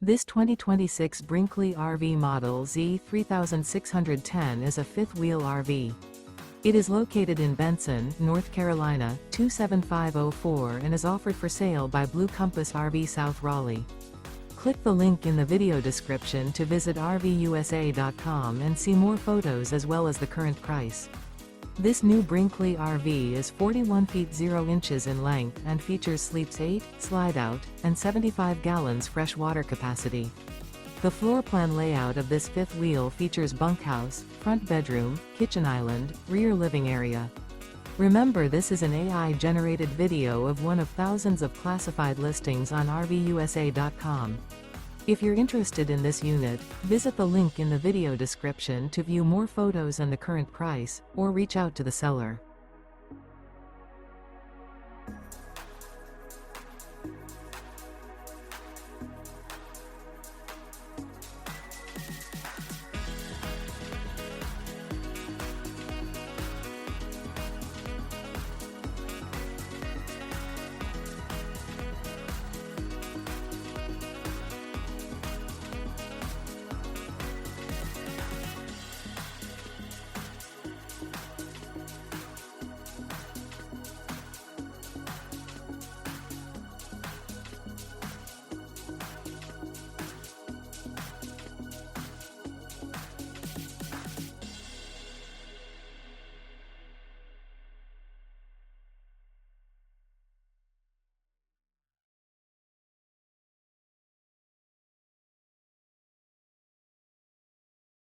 This 2026 Brinkley RV Model Z 3610 is a fifth-wheel RV. It is located in Benson, North Carolina, 27504 and is offered for sale by Blue Compass RV South Raleigh. Click the link in the video description to visit RVUSA.com and see more photos as well as the current price. This new Brinkley RV is 41 feet 0 inches in length and features sleeps 8, slide-out, and 75 gallons fresh water capacity. The floor plan layout of this fifth wheel features bunkhouse, front bedroom, kitchen island, rear living area. Remember, this is an AI-generated video of one of thousands of classified listings on RVUSA.com. If you're interested in this unit, visit the link in the video description to view more photos and the current price, or reach out to the seller.